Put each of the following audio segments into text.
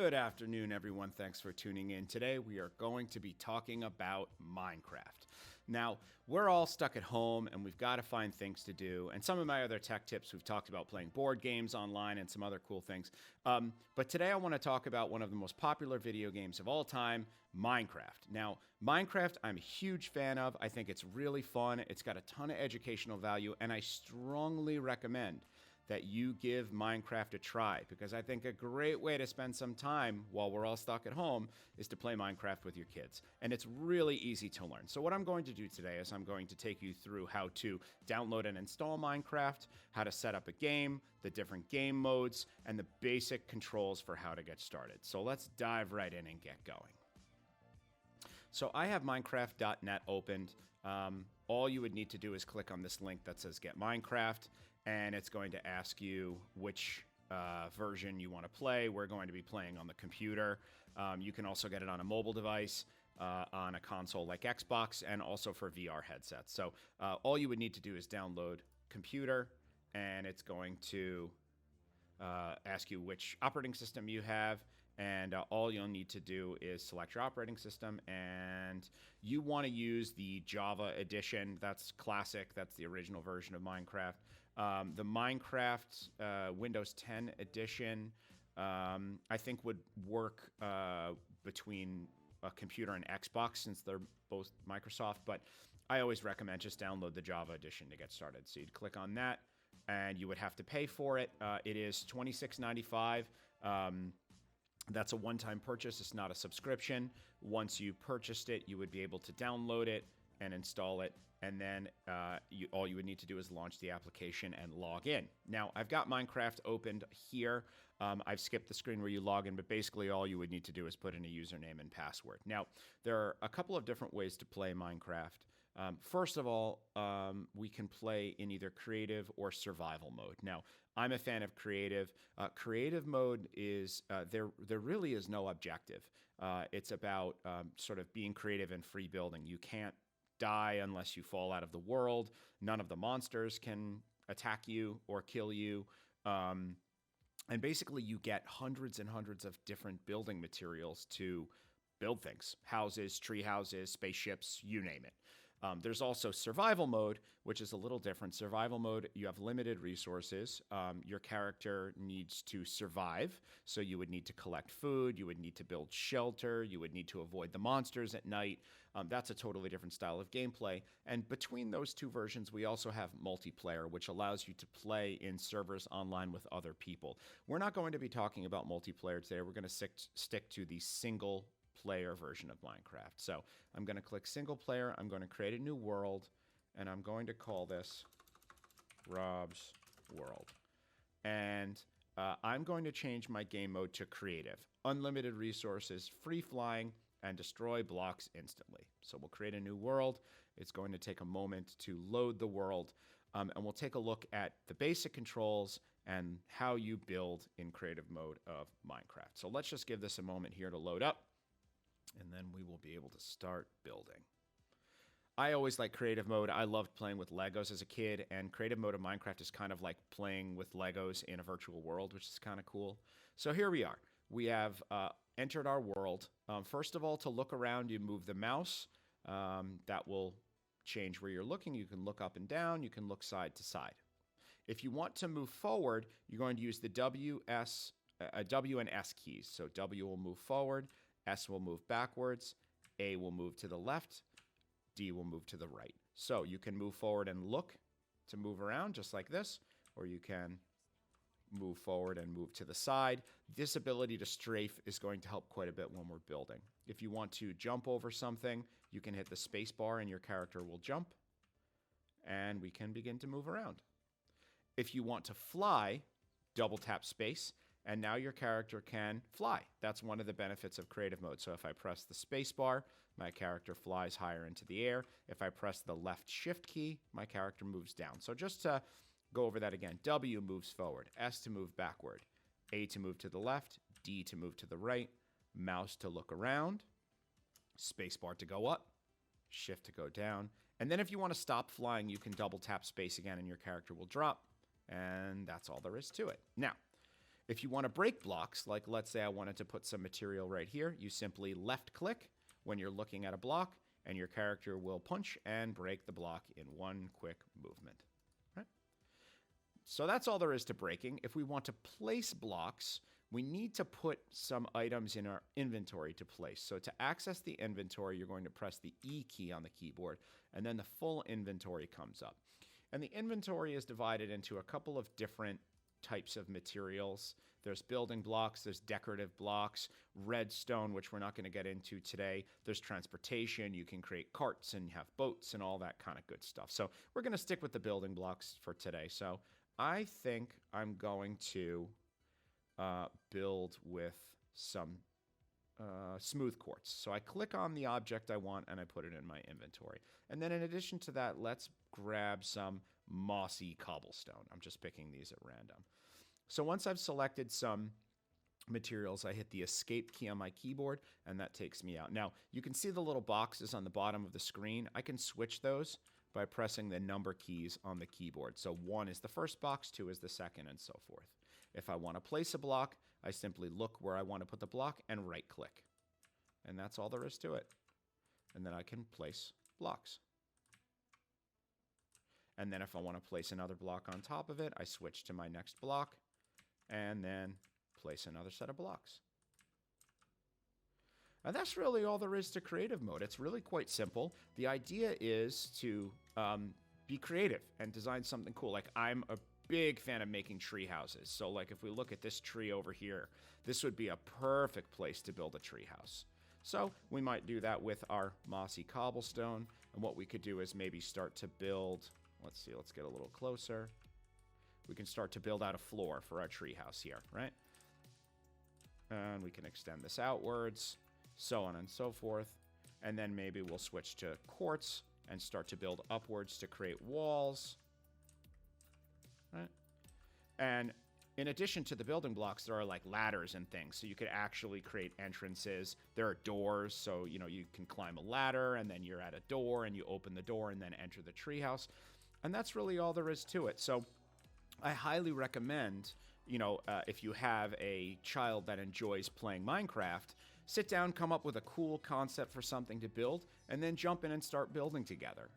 Good afternoon, everyone. Thanks for tuning in. Today, we are going to be talking about Minecraft. Now, we're all stuck at home and we've got to find things to do. And some of my other tech tips, we've talked about playing board games online and some other cool things. But today, I want to talk about one of the most popular video games of all time, Minecraft. Now, Minecraft, I'm a huge fan of. I think it's really fun. It's got a ton of educational value, and I strongly recommend that you give Minecraft a try, because I think a great way to spend some time while we're all stuck at home is to play Minecraft with your kids. And it's really easy to learn. So what I'm going to do today is I'm going to take you through how to download and install Minecraft, how to set up a game, the different game modes, and the basic controls for how to get started. So let's dive right in and get going. So I have Minecraft.net opened. All you would need to do is click on this link that says Get Minecraft, and it's going to ask you which version you want to play. We're going to be playing on the computer. You can also get it on a mobile device, on a console like Xbox, and also for VR headsets. So all you would need to do is download computer, and it's going to ask you which operating system you have, and all you'll need to do is select your operating system, and you want to use the Java edition. That's classic. That's the original version of Minecraft. The Minecraft Windows 10 edition, I think, would work between a computer and Xbox, since they're both Microsoft, but I always recommend just download the Java edition to get started. So you'd click on that, and you would have to pay for it. It is $26.95. That's a one-time purchase. It's not a subscription. Once you purchased it, you would be able to download it and install it, and then all you would need to do is launch the application and log in. Now, I've got Minecraft opened here. I've skipped the screen where you log in, but basically all you would need to do is put in a username and password. Now, there are a couple of different ways to play Minecraft. First of all, we can play in either creative or survival mode. Now, I'm a fan of creative. Creative mode is, there really is no objective. It's about sort of being creative and free building. You can't die unless you fall out of the world. None of the monsters can attack you or kill you. And basically you get hundreds and hundreds of different building materials to build things. Houses, tree houses, spaceships, you name it. There's also survival mode, which is a little different. Survival mode, you have limited resources. Your character needs to survive. So you would need to collect food. You would need to build shelter. You would need to avoid the monsters at night. That's a totally different style of gameplay. And between those two versions, we also have multiplayer, which allows you to play in servers online with other people. We're not going to be talking about multiplayer today. We're going to stick to the single player version of Minecraft. So I'm going to click single player. I'm going to create a new world, and I'm going to call this Rob's World. And I'm going to change my game mode to creative. Unlimited resources, free flying, and destroy blocks instantly. So we'll create a new world. It's going to take a moment to load the world, and we'll take a look at the basic controls and how you build in creative mode of Minecraft. So let's just give this a moment here to load up, and then we will be able to start building. I always like creative mode. I loved playing with Legos as a kid, and creative mode of Minecraft is kind of like playing with Legos in a virtual world, which is kind of cool. So here we are. We have entered our world. First of all, to look around, you move the mouse. That will change where you're looking. You can look up and down. You can look side to side. If you want to move forward, you're going to use the W and S keys. So W will move forward. S will move backwards, A will move to the left, D will move to the right. So you can move forward and look to move around just like this, or you can move forward and move to the side. This ability to strafe is going to help quite a bit when we're building. If you want to jump over something, you can hit the space bar and your character will jump, and we can begin to move around. If you want to fly, double tap space, and now your character can fly. That's one of the benefits of creative mode. So if I press the space bar, my character flies higher into the air. If I press the left shift key, my character moves down. So just to go over that again, W moves forward, S to move backward, A to move to the left, D to move to the right, mouse to look around, space bar to go up, shift to go down. And then if you want to stop flying, you can double tap space again and your character will drop. And that's all there is to it. Now, If you want to break blocks, like let's say I wanted to put some material right here, you simply left click when you're looking at a block, and your character will punch and break the block in one quick movement. Right? So that's all there is to breaking. If we want to place blocks, we need to put some items in our inventory to place. So to access the inventory, you're going to press the E key on the keyboard, and then the full inventory comes up. And the inventory is divided into a couple of different types of materials. There's building blocks, there's decorative blocks, redstone, which we're not going to get into today. There's transportation, you can create carts and have boats and all that kind of good stuff. So we're going to stick with the building blocks for today. So I think I'm going to build with some smooth quartz. So I click on the object I want and I put it in my inventory. And then in addition to that, let's grab some mossy cobblestone. I'm just picking these at random. So once I've selected some materials, I hit the escape key on my keyboard and that takes me out. Now you can see the little boxes on the bottom of the screen. I can switch those by pressing the number keys on the keyboard. So 1 is the first box, 2 is the second, and so forth. If I want to place a block, I simply look where I want to put the block and right click. And that's all there is to it. And then I can place blocks. And then if I want to place another block on top of it, I switch to my next block and then place another set of blocks. And that's really all there is to creative mode. It's really quite simple. The idea is to be creative and design something cool. Like I'm a big fan of making tree houses. So like if we look at this tree over here, this would be a perfect place to build a tree house. So we might do that with our mossy cobblestone. And what we could do is maybe start to build, let's see, let's get a little closer. We can start to build out a floor for our tree house here, right? And we can extend this outwards, so on and so forth. And then maybe we'll switch to quartz and start to build upwards to create walls. Right? And in addition to the building blocks, there are like ladders and things. So you could actually create entrances. There are doors, so you can climb a ladder and then you're at a door and you open the door and then enter the treehouse. And that's really all there is to it. So I highly recommend, if you have a child that enjoys playing Minecraft, sit down, come up with a cool concept for something to build, and then jump in and start building together.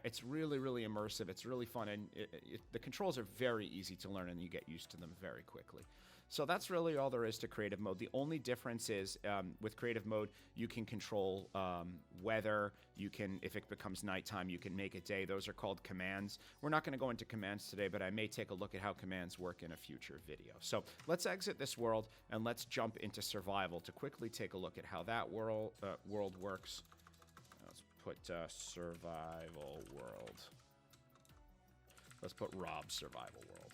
It's really, really immersive. It's really fun, and the controls are very easy to learn, and you get used to them very quickly. So that's really all there is to creative mode. The only difference is with creative mode, you can control weather. You can, if it becomes nighttime, you can make it day. Those are called commands. We're not going to go into commands today, but I may take a look at how commands work in a future video. So let's exit this world and let's jump into survival to quickly take a look at how that world works. Let's put survival world. Let's put Rob's survival world.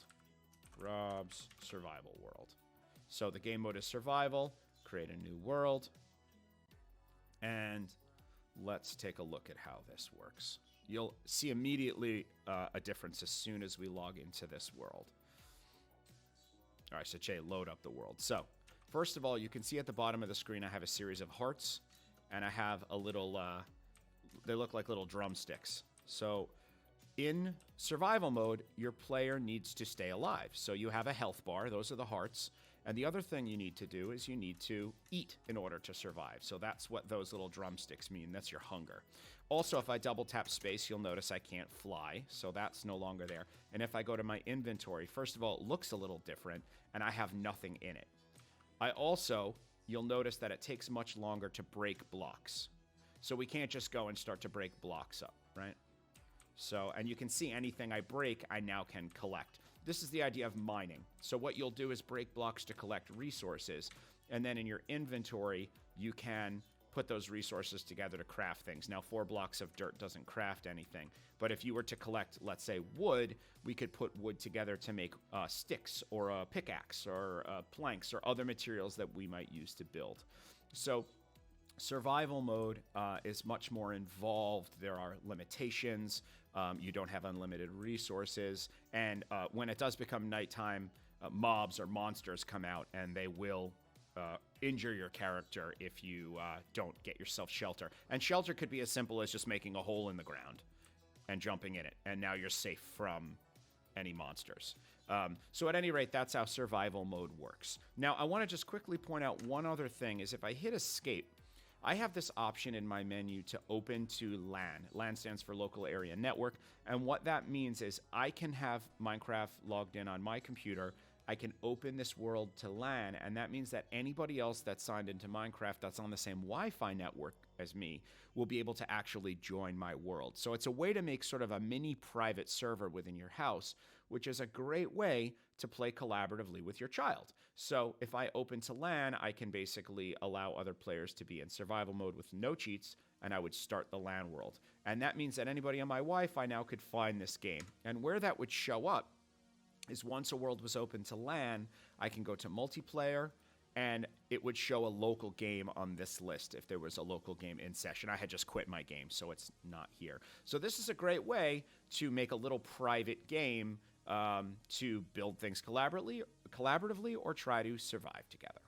Rob's survival world. So the game mode is survival. Create a new world. And let's take a look at how this works. You'll see immediately a difference as soon as we log into this world. All right, so Jay, load up the world. So first of all, you can see at the bottom of the screen, I have a series of hearts and I have a little, they look like little drumsticks. So in survival mode, your player needs to stay alive. So you have a health bar, those are the hearts. And the other thing you need to do is you need to eat in order to survive. So that's what those little drumsticks mean, that's your hunger. Also, if I double tap space, you'll notice I can't fly, so that's no longer there. And if I go to my inventory, first of all, it looks a little different, and I have nothing in it. You'll notice that it takes much longer to break blocks. So we can't just go and start to break blocks up, right? So, and you can see anything I break, I now can collect. This is the idea of mining. So what you'll do is break blocks to collect resources, and then in your inventory, you can put those resources together to craft things. Now, 4 blocks of dirt doesn't craft anything, but if you were to collect, let's say, wood, we could put wood together to make sticks or a pickaxe or planks or other materials that we might use to build. So survival mode is much more involved. There are limitations. You don't have unlimited resources. And when it does become nighttime, mobs or monsters come out and they will injure your character if you don't get yourself shelter. And shelter could be as simple as just making a hole in the ground and jumping in it. And now you're safe from any monsters. So at any rate, that's how survival mode works. Now, I want to just quickly point out one other thing is if I hit escape, I have this option in my menu to open to LAN. LAN stands for local area network. And what that means is I can have Minecraft logged in on my computer. I can open this world to LAN, and that means that anybody else that's signed into Minecraft that's on the same Wi-Fi network as me will be able to actually join my world. So it's a way to make sort of a mini private server within your house, which is a great way to play collaboratively with your child. So if I open to LAN, I can basically allow other players to be in survival mode with no cheats, and I would start the LAN world. And that means that anybody on my Wi-Fi now could find this game. And where that would show up is once a world was open to LAN, I can go to multiplayer, and it would show a local game on this list if there was a local game in session. I had just quit my game, so it's not here. So this is a great way to make a little private game to build things collaboratively or try to survive together.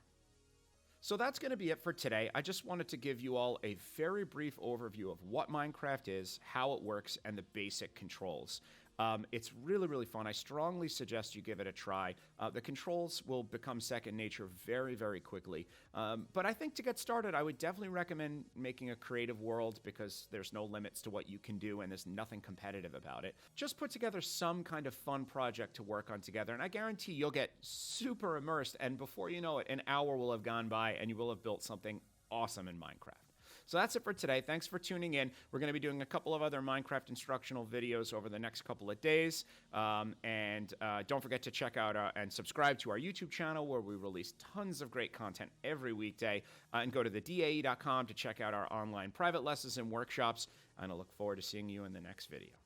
So that's going to be it for today. I just wanted to give you all a very brief overview of what Minecraft is, how it works, and the basic controls. It's really, really fun. I strongly suggest you give it a try. The controls will become second nature very, very quickly. But I think to get started, I would definitely recommend making a creative world because there's no limits to what you can do and there's nothing competitive about it. Just put together some kind of fun project to work on together, and I guarantee you'll get super immersed, and before you know it, an hour will have gone by and you will have built something awesome in Minecraft. So that's it for today. Thanks for tuning in. We're going to be doing a couple of other Minecraft instructional videos over the next couple of days. Don't forget to check out and subscribe to our YouTube channel where we release tons of great content every weekday. And go to thedae.com to check out our online private lessons and workshops. And I look forward to seeing you in the next video.